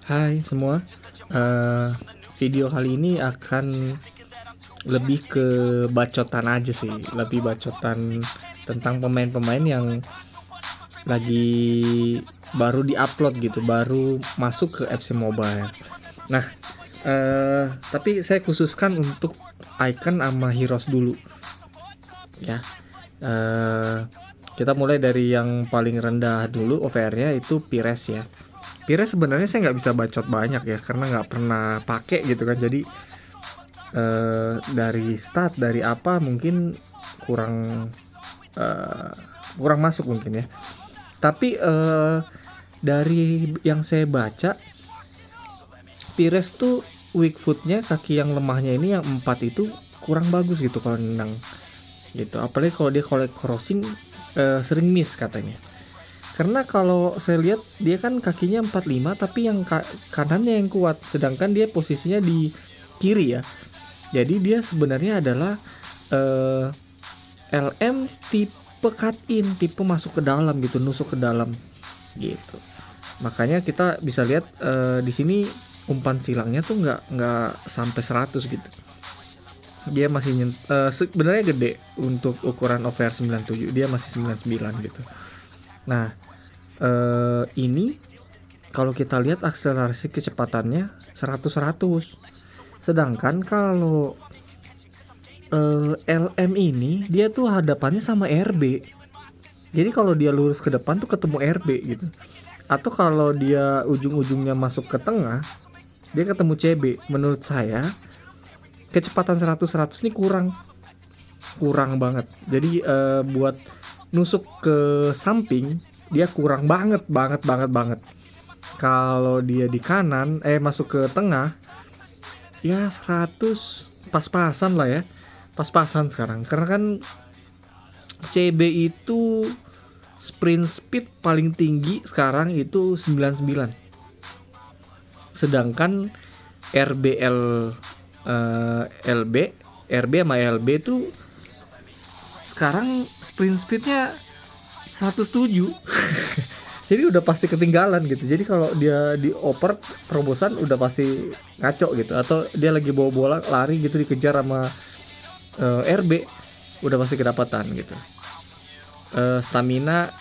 Hai semua, eh, video kali ini akan lebih ke bacotan aja sih, lebih bacotan tentang pemain-pemain yang lagi baru di-upload gitu, baru masuk ke FC Mobile. Nah, tapi saya khususkan untuk icon sama heroes dulu, ya. Eh, kita mulai dari yang paling rendah dulu OVR-nya itu Pires ya. Pires sebenarnya saya nggak bisa bacot banyak ya karena nggak pernah pakai gitu kan, jadi dari stat dari apa mungkin kurang eh, kurang masuk mungkin ya. Tapi dari yang saya baca, Pires tuh weak footnya, kaki yang lemahnya ini yang 4 itu kurang bagus gitu kalau nendang gitu. Apalagi kalau dia crossing sering miss katanya. Karena kalau saya lihat dia kan kakinya 45 tapi yang kanannya yang kuat, sedangkan dia posisinya di kiri ya. Jadi dia sebenarnya adalah eh, LM tipe cut in, tipe masuk ke dalam gitu, nusuk ke dalam gitu. Makanya kita bisa lihat di sini umpan silangnya tuh nggak sampai 100 gitu. Dia masih sebenarnya gede untuk ukuran OVR 97, dia masih 99 gitu. Nah, ini kalau kita lihat akselerasi kecepatannya 100-100. Sedangkan kalau LM ini dia tuh hadapannya sama RB. Jadi kalau dia lurus ke depan tuh ketemu RB gitu. Atau kalau dia ujung-ujungnya masuk ke tengah, dia ketemu CB. Menurut saya kecepatan 100-100 ini kurang banget. Jadi buat nusuk ke samping dia kurang banget. Kalau dia di kanan masuk ke tengah ya 100 pas-pasan lah ya. Pas-pasan sekarang. Karena kan CB itu sprint speed paling tinggi sekarang itu 99. Sedangkan RBL LB RB sama LB itu sekarang sprint speednya 107. Jadi udah pasti ketinggalan gitu. Jadi kalau dia dioper terobosan udah pasti ngaco gitu. Atau dia lagi bawa bola lari gitu dikejar sama RB, udah pasti kedapatan gitu. Stamina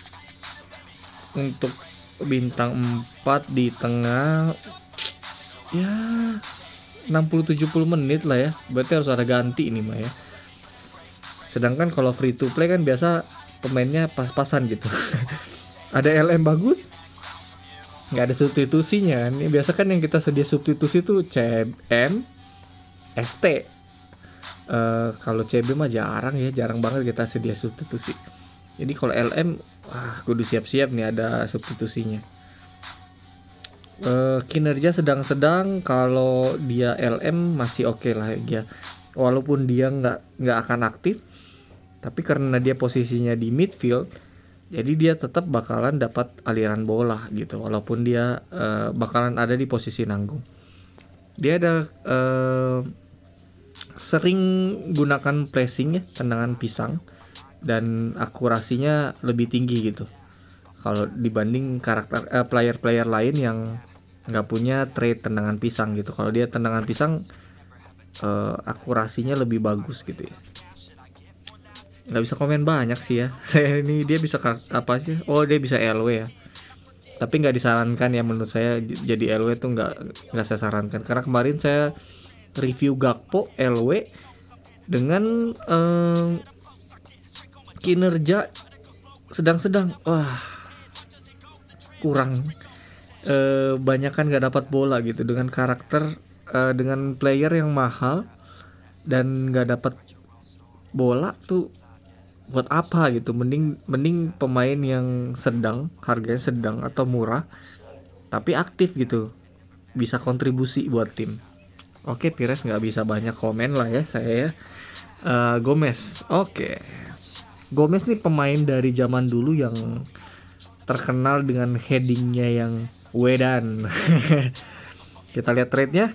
untuk bintang 4 di tengah ya 60-70 menit lah ya. Berarti harus ada ganti ini mah ya. Sedangkan kalau free to play kan biasa pemainnya pas-pasan gitu. Ada LM bagus, nggak ada substitusinya kan. Ini biasa kan yang kita sedia substitusi tuh CM, ST. Kalau CB mah jarang banget kita sedia substitusi. Jadi kalau LM, kudu siap-siap nih ada substitusinya. Kinerja sedang-sedang, kalau dia LM masih oke lah ya. Walaupun dia nggak akan aktif, tapi karena dia posisinya di midfield, jadi dia tetap bakalan dapat aliran bola gitu. Walaupun dia bakalan ada di posisi nanggung. Dia ada sering gunakan pressing ya, tendangan pisang, dan akurasinya lebih tinggi gitu. Kalau dibanding karakter player-player lain yang nggak punya trade tendangan pisang gitu. Kalau dia tendangan pisang akurasinya lebih bagus gitu ya. Nggak bisa komen banyak sih ya. Saya ini dia bisa apa sih? Oh dia bisa LW ya. Tapi nggak disarankan ya menurut saya, jadi LW tuh nggak saya sarankan. Karena kemarin saya review Gakpo LW dengan kinerja sedang-sedang. Wah kurang, banyak kan nggak dapat bola gitu dengan karakter dengan player yang mahal dan nggak dapat bola tuh buat apa gitu. Mending pemain yang sedang, harganya sedang atau murah tapi aktif gitu, bisa kontribusi buat tim. Oke, Pires nggak bisa banyak komen lah ya saya ya. Gomez, oke. Gomez nih pemain dari zaman dulu yang terkenal dengan headingnya yang wedan. Kita lihat trade-nya.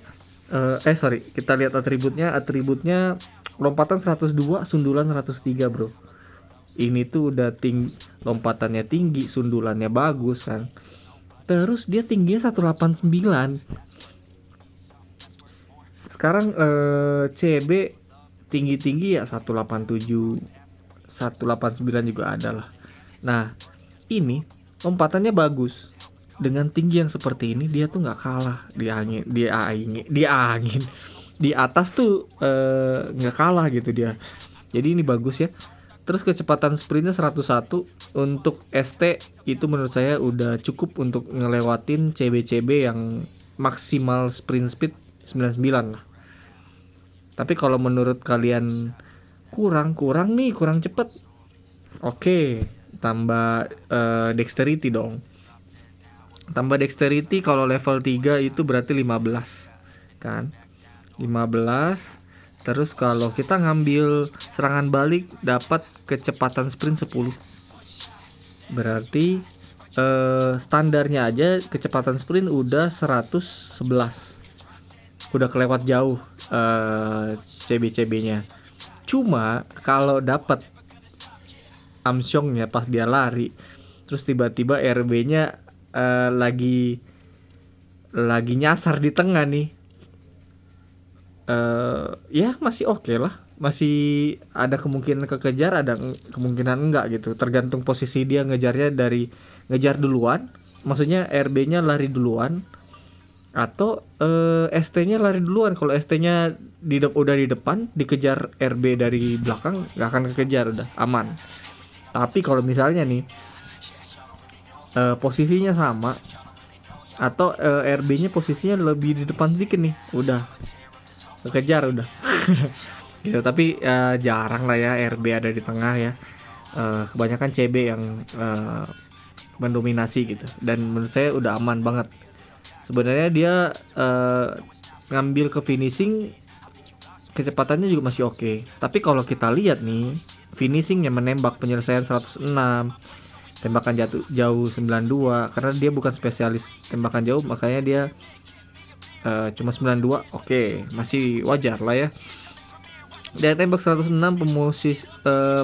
Kita lihat atributnya lompatan 102, sundulan 103 bro. Ini tuh udah lompatannya tinggi, sundulannya bagus kan. Terus dia tingginya 189. Sekarang CB tinggi-tinggi ya 187, 189 juga ada lah. Nah, ini lompatannya bagus. Dengan tinggi yang seperti ini dia tuh nggak kalah di atas tuh nggak kalah gitu dia. Jadi ini bagus ya. Terus kecepatan sprintnya 101. Untuk ST itu menurut saya udah cukup untuk ngelewatin CB-CB yang maksimal sprint speed 99 lah. Tapi kalau menurut kalian kurang cepet, oke, tambah dexterity dong. Tambah dexterity kalau level 3 itu berarti 15 kan, 15. Terus kalau kita ngambil serangan balik dapat kecepatan sprint 10. Berarti standarnya aja kecepatan sprint udah 111. Udah kelewat jauh CB-CB-nya. Cuma kalau dapat Amsyongnya pas dia lari, terus tiba-tiba RB-nya lagi nyasar di tengah nih, ya masih oke lah, masih ada kemungkinan kekejar, ada kemungkinan enggak gitu, tergantung posisi dia ngejarnya, dari ngejar duluan, maksudnya RB-nya lari duluan atau ST-nya lari duluan. Kalau ST-nya udah di depan, dikejar RB dari belakang nggak akan kekejar, udah aman. Tapi kalau misalnya nih posisinya sama atau RB-nya posisinya lebih di depan sedikit nih, udah kekejar udah. Gitu. Tapi jarang lah ya RB ada di tengah ya. Kebanyakan CB yang mendominasi gitu. Dan menurut saya udah aman banget. Sebenarnya dia ngambil ke finishing kecepatannya juga masih oke. Tapi kalau kita lihat nih, finishingnya menembak penyelesaian 106, tembakan jauh 92, karena dia bukan spesialis tembakan jauh, makanya dia cuma 92. Oke, masih wajar lah ya. Dia tembak 106,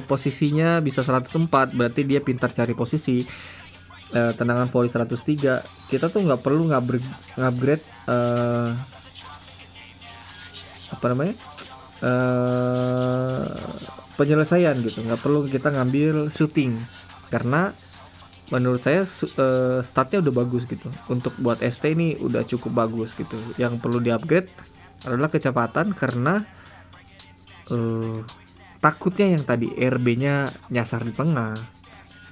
posisinya bisa 104, berarti dia pintar cari posisi. Tendangan volley 103. Kita tuh nggak perlu ngupgrade penyelesaian gitu, nggak perlu kita ngambil shooting, karena menurut saya statnya udah bagus gitu. Untuk buat ST ini udah cukup bagus gitu. Yang perlu di-upgrade adalah kecepatan, karena takutnya yang tadi RB-nya nyasar di tengah,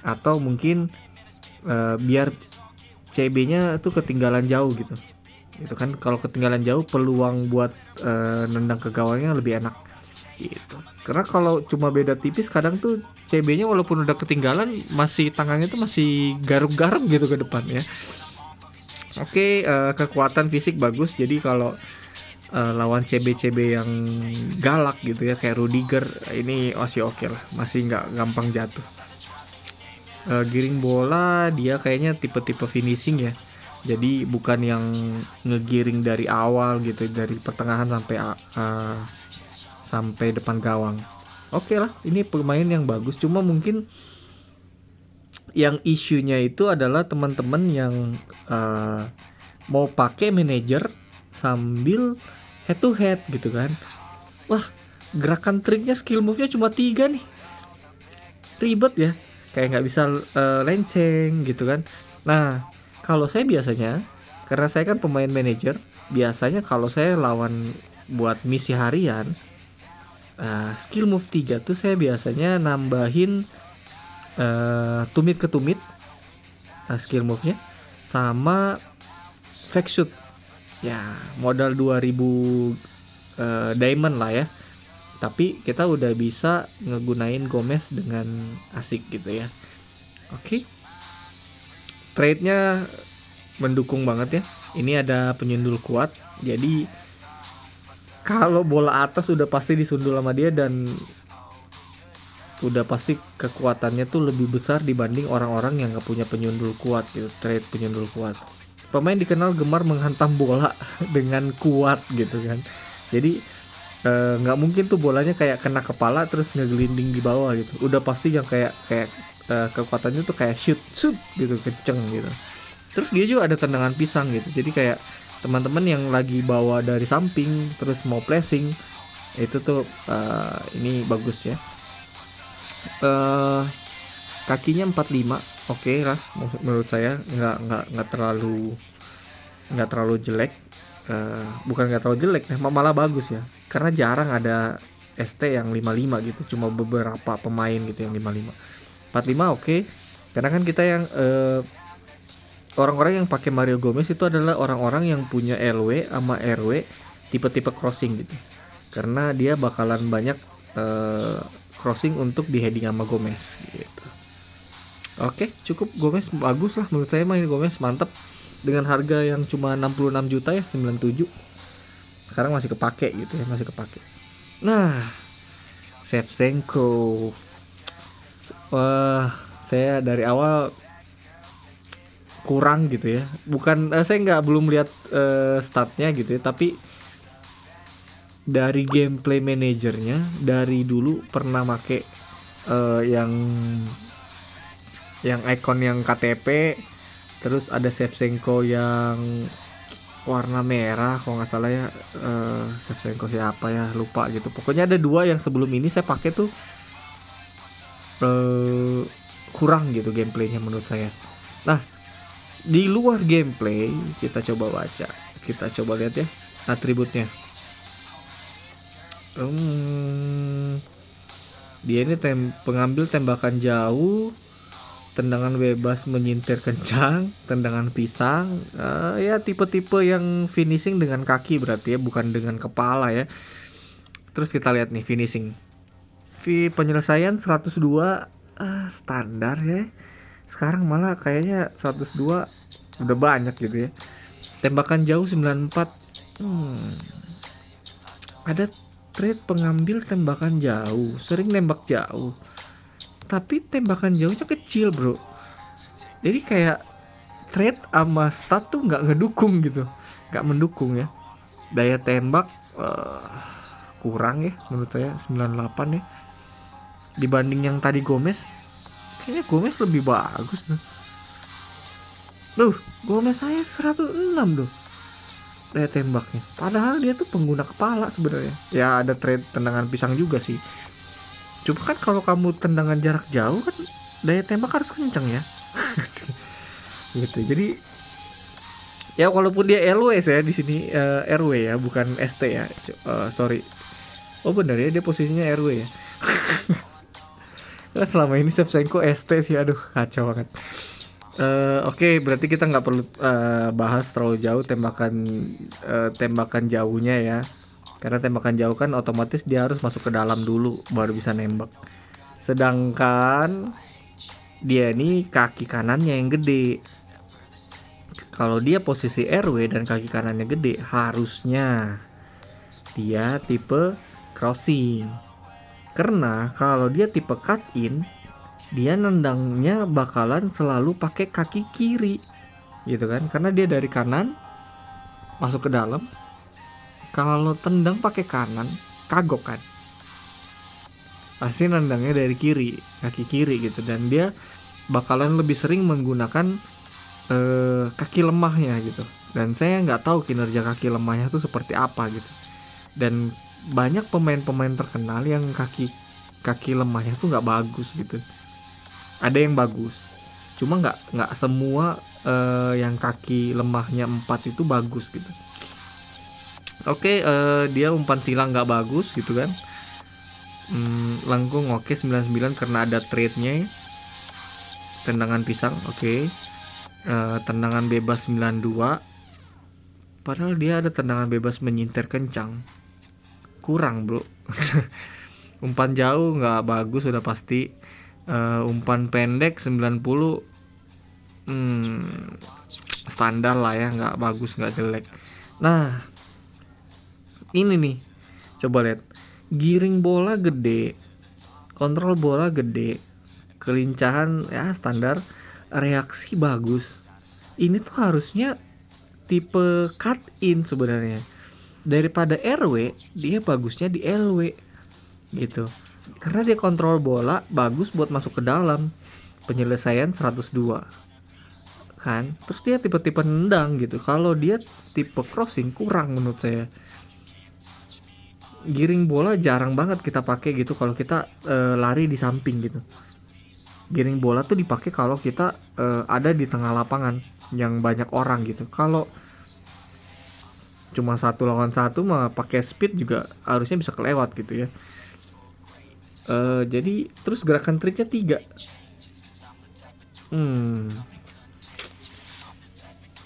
atau mungkin biar CB-nya tuh ketinggalan jauh gitu. Itu kan kalau ketinggalan jauh peluang buat nendang ke gawangnya lebih enak gitu. Karena kalau cuma beda tipis kadang tuh CB-nya walaupun udah ketinggalan masih tangannya tuh masih garuk-garuk gitu ke depan ya. Oke, kekuatan fisik bagus. Jadi kalau lawan CB-CB yang galak gitu ya kayak Rudiger, ini masih oke lah, masih nggak gampang jatuh. Giring bola dia kayaknya tipe-tipe finishing ya. Jadi bukan yang ngegiring dari awal gitu, dari pertengahan sampai depan gawang. Oke lah, ini pemain yang bagus. Cuma mungkin yang isunya itu adalah teman-teman yang mau pakai manajer sambil head to head gitu kan. Wah, gerakan triknya, skill move-nya cuma 3 nih. Ribet ya. Kayak nggak bisa lenceng gitu kan. Nah, kalau saya biasanya, karena saya kan pemain manajer, biasanya kalau saya lawan buat misi harian, skill move 3 tuh saya biasanya nambahin tumit ke tumit, skill move-nya, sama fake shoot. Ya, modal 2000 diamond lah ya. Tapi kita udah bisa ngegunain Gomez dengan asik gitu ya. Oke. Trade-nya mendukung banget ya. Ini ada penyundul kuat. Jadi kalau bola atas udah pasti disundul sama dia, dan udah pasti kekuatannya tuh lebih besar dibanding orang-orang yang gak punya penyundul kuat gitu. Trade penyundul kuat. Pemain dikenal gemar menghantam bola dengan kuat gitu kan. Jadi nggak mungkin tuh bolanya kayak kena kepala terus ngegelinding di bawah gitu. Udah pasti yang kayak kekuatannya tuh kayak shoot gitu, kenceng gitu. Terus dia juga ada tendangan pisang gitu. Jadi kayak teman-teman yang lagi bawa dari samping terus mau pressing itu tuh ini bagus ya. Kakinya 45, oke lah menurut saya, nggak terlalu jelek. Bukan nggak terlalu jelek, malah bagus ya. Karena jarang ada ST yang 55 gitu, cuma beberapa pemain gitu yang 55. 45 oke. Karena kan kita yang orang-orang yang pakai Mario Gomez itu adalah orang-orang yang punya LW sama RW tipe-tipe crossing gitu. Karena dia bakalan banyak crossing untuk di heading sama Gomez gitu. Oke, cukup. Gomez bagus lah menurut saya, main Gomez mantep dengan harga yang cuma 66 juta ya, 97. Sekarang masih kepake gitu ya, masih kepake. Nah, Shevchenko. Saya dari awal kurang gitu ya. Bukan saya belum lihat statnya gitu ya, tapi dari gameplay manajernya dari dulu pernah make yang icon yang KTP, terus ada Shevchenko yang warna merah kalau nggak salah ya. Shevchenko siapa ya, lupa gitu. Pokoknya ada 2 yang sebelum ini saya pakai tuh kurang gitu gameplaynya menurut saya. Nah, di luar gameplay kita coba baca, kita coba lihat ya atributnya. Dia ini pengambil tembakan jauh, tendangan bebas menyintir kencang, tendangan pisang, ya tipe-tipe yang finishing dengan kaki berarti ya, bukan dengan kepala ya. Terus kita lihat nih finishing. Penyelesaian 102, standar ya. Sekarang malah kayaknya 102 udah banyak gitu ya. Tembakan jauh 94. Ada trade pengambil tembakan jauh, sering nembak jauh. Tapi tembakan jauhnya kecil bro. Jadi kayak trade sama stat tuh nggak ngedukung gitu, nggak mendukung ya. Daya tembak kurang ya menurut saya, 98 ya. Dibanding yang tadi Gomez, kayaknya Gomez lebih bagus tuh. Gomez saya 106 tuh daya tembaknya. Padahal dia tuh pengguna kepala sebenarnya. Ya ada trade tendangan pisang juga sih. Cuma kan kalau kamu tendangan jarak jauh kan daya tembak harus kenceng ya. Gitu. Jadi ya walaupun dia LW ya di sini, RW ya, bukan ST ya. Sorry. Oh benar ya, dia posisinya RW ya. Selama ini Shevchenko ST sih, aduh kacau banget. Oke, berarti kita nggak perlu bahas terlalu jauh tembakan jauhnya ya. Karena tembakan jauh kan otomatis dia harus masuk ke dalam dulu baru bisa nembak. Sedangkan dia ini kaki kanannya yang gede. Kalau dia posisi RW dan kaki kanannya gede, harusnya dia tipe crossing. Karena kalau dia tipe cut in, dia nendangnya bakalan selalu pakai kaki kiri. Gitu kan? Karena dia dari kanan masuk ke dalam. Kalau tendang pakai kanan, kagok kan. Pasti nendangnya dari kiri, kaki kiri gitu. Dan dia bakalan lebih sering menggunakan kaki lemahnya gitu. Dan saya nggak tahu kinerja kaki lemahnya itu seperti apa gitu. Dan banyak pemain-pemain terkenal yang kaki lemahnya tuh nggak bagus gitu. Ada yang bagus, cuma nggak semua yang kaki lemahnya 4 itu bagus gitu. Oke, dia umpan silang nggak bagus gitu kan. Lengkung oke 99 karena ada trade-nya. Tendangan pisang oke. Tendangan bebas 92. Padahal dia ada tendangan bebas menyintir kencang. Kurang bro. Umpan jauh nggak bagus udah pasti. Umpan pendek 90. Standar lah ya, nggak bagus nggak jelek. Nah ini nih, coba lihat, giring bola gede, kontrol bola gede, kelincahan ya standar, reaksi bagus. Ini tuh harusnya tipe cut in sebenarnya. Daripada RW, dia bagusnya di LW gitu. Karena dia kontrol bola bagus buat masuk ke dalam. Penyelesaian 102. gerakan, terus dia tipe-tipe nendang gitu. Kalau dia tipe crossing kurang menurut saya. Giring bola jarang banget kita pakai gitu kalau kita lari di samping gitu. Giring bola tuh dipakai kalau kita ada di tengah lapangan yang banyak orang gitu. Kalau cuma 1 lawan 1 mah pakai speed juga harusnya bisa kelewat gitu ya. Jadi terus gerakan triknya 3.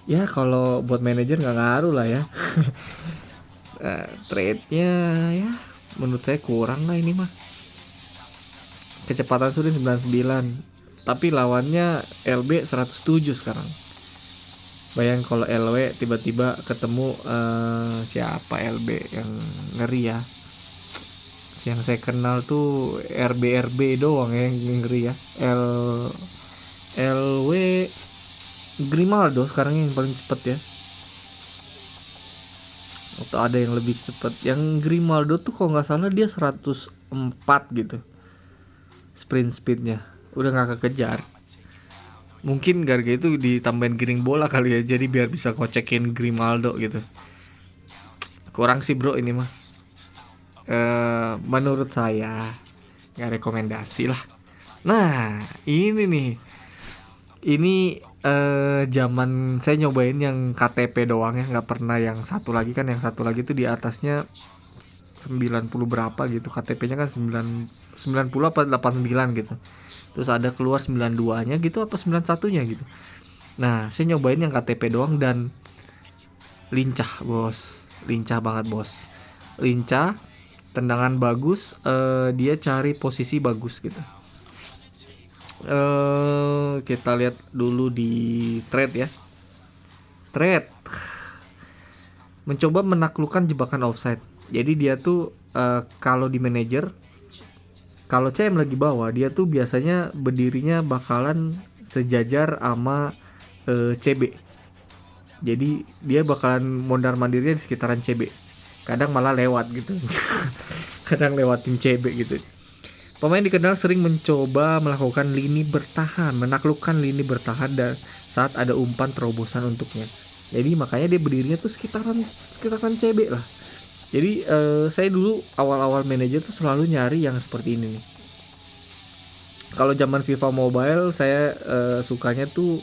Ya kalau buat manajer nggak ngaruh lah ya. Trade-nya ya menurut saya kurang lah ini mah. Kecepatan sudah 99, tapi lawannya LB 107 sekarang. Bayang kalau LW tiba-tiba ketemu siapa LB yang ngeri ya. Yang saya kenal tuh RB doang yang ngeri ya. LW Grimaldo sekarang yang paling cepet ya. Atau ada yang lebih cepet. Yang Grimaldo tuh kalau nggak salah dia 104 gitu. Sprint speednya udah nggak kekejar. Mungkin gara-gara itu ditambahin giring bola kali ya, jadi biar bisa kocekin Grimaldo gitu. Kurang sih bro ini mah. Menurut saya nggak rekomendasi lah. Nah ini nih, ini zaman saya nyobain yang KTP doang ya, nggak pernah yang satu lagi kan. Yang satu lagi tuh di atasnya 90 berapa gitu, KTP-nya kan 90 apa 89 gitu. Terus ada keluar 92-nya gitu apa 91-nya gitu. Nah, saya nyobain yang KTP doang dan lincah, Bos. Lincah banget, Bos. Lincah, tendangan bagus, dia cari posisi bagus gitu. Kita lihat dulu di trade ya. Trade mencoba menaklukkan jebakan offside. Jadi dia tuh kalau di manajer, kalau CM lagi bawah, dia tuh biasanya berdirinya bakalan sejajar sama CB. Jadi dia bakalan mondar mandirnya di sekitaran CB. Kadang malah lewat gitu. Kadang lewatin CB gitu. Pemain dikenal sering mencoba melakukan lini bertahan, menaklukkan lini bertahan dan saat ada umpan terobosan untuknya. Jadi makanya dia berdirinya tuh sekitaran CB lah. Jadi saya dulu awal-awal manajer tuh selalu nyari yang seperti ini nih. Kalau zaman FIFA Mobile saya sukanya tuh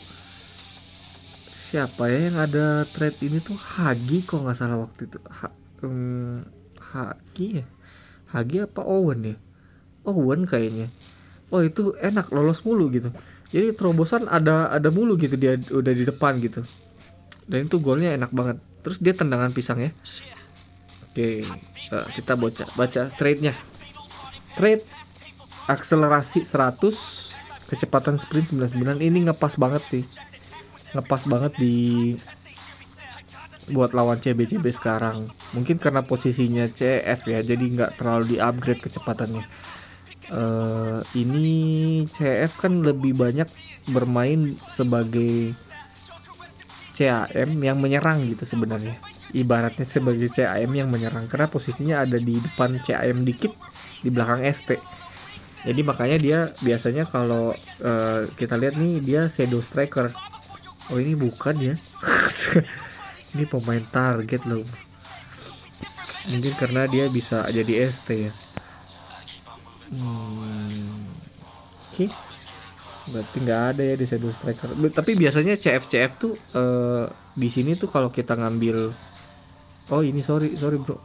siapa ya yang ada trade ini tuh, Hagi kok nggak salah waktu itu. Hagi ya? Hagi apa Owen ya? Owen kayaknya. Oh itu enak, lolos mulu gitu. Jadi terobosan ada mulu gitu, dia udah di depan gitu. Dan itu golnya enak banget. Terus dia tendangan pisang ya. Oke, kita baca trade-nya. Trade akselerasi 100, kecepatan sprint 99. Ini ngepas banget sih. Ngepas banget buat lawan CB sekarang. Mungkin karena posisinya CF ya, jadi nggak terlalu di-upgrade kecepatannya. Ini CF kan lebih banyak bermain sebagai CAM yang menyerang gitu sebenarnya. Ibaratnya sebagai CAM yang menyerang karena posisinya ada di depan CAM dikit, di belakang ST. Jadi makanya dia biasanya kalau kita lihat nih dia shadow striker. Oh ini bukan ya. Ini pemain target loh. Mungkin karena dia bisa jadi ST ya. Oke. Berarti nggak ada ya di shadow striker. Tapi biasanya CF tuh di sini tuh kalau kita ngambil, oh ini sorry bro,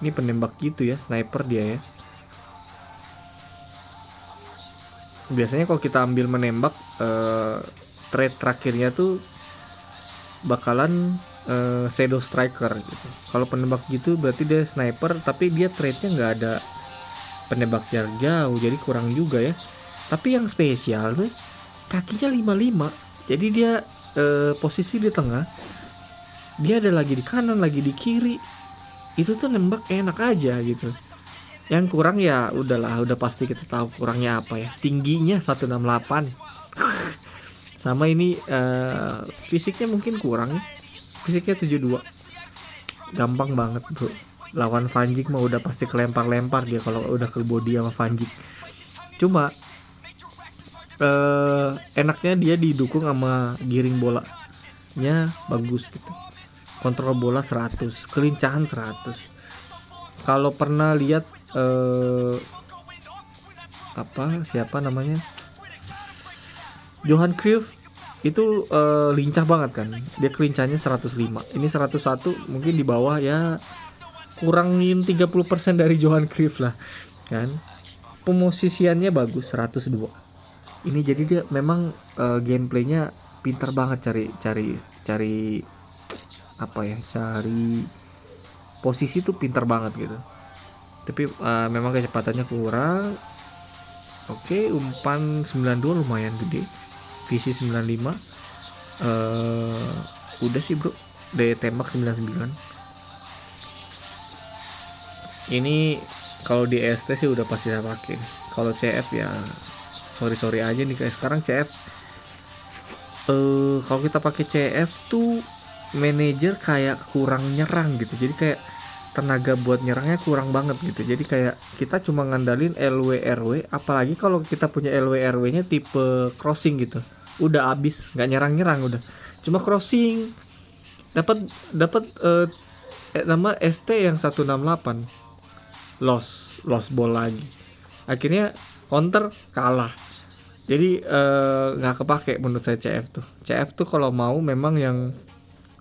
ini penembak gitu ya, sniper dia ya. Biasanya kalau kita ambil menembak, trade terakhirnya tuh bakalan shadow striker gitu. Kalau penembak gitu berarti dia sniper, tapi dia trade-nya nggak ada penembak jarak jauh, jadi kurang juga ya. Tapi yang spesial tuh kakinya 55. Jadi dia posisi di tengah. Dia ada lagi di kanan, lagi di kiri. Itu tuh nembak enak aja gitu. Yang kurang ya udahlah, udah pasti kita tahu kurangnya apa ya. Tingginya 168. Sama ini fisiknya mungkin kurang. Fisiknya 72. Gampang banget, bro. Lawan Van Dijk mah udah pasti kelempar-lempar dia kalau udah ke body sama Van Dijk. Cuma enaknya dia didukung sama giring bolanya bagus gitu. Kontrol bola 100, kelincahan 100. Kalau pernah lihat siapa namanya, Johan Cruyff itu lincah banget kan, dia kelincahnya 105, ini 101, mungkin di bawah ya, kurangin 30% dari Johan Cruyff lah kan. Pemosisiannya bagus 102. Ini jadi dia memang gameplaynya pintar banget, cari cari posisi tuh pintar banget gitu. Tapi memang kecepatannya kurang. Oke, umpan 92 lumayan gede. Visi 95. Udah sih bro, daya tembak 99. Ini kalau di ST sih udah pasti saya pakai. Kalau CF ya sorry aja nih, kayak sekarang CF kalau kita pakai CF tuh manajer kayak kurang nyerang gitu. Jadi kayak tenaga buat nyerangnya kurang banget gitu. Jadi kayak kita cuma ngandalin LW RW, apalagi kalau kita punya LW RW-nya tipe crossing gitu. Udah abis, nggak nyerang udah. Cuma crossing. Dapat nama ST yang 168. Lost ball lagi. Akhirnya counter kalah. Jadi nggak kepake menurut saya CF tuh kalau mau memang yang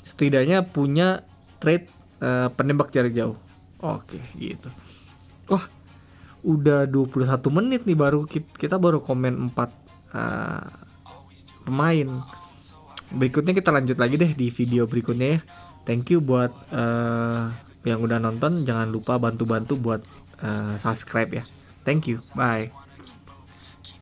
setidaknya punya trade penembak jarak jauh. Oke, gitu. Wah, udah 21 menit nih, kita baru komen 4 pemain. Berikutnya kita lanjut lagi deh di video berikutnya ya. Thank you buat yang udah nonton. Jangan lupa bantu buat subscribe ya. Thank you. Bye.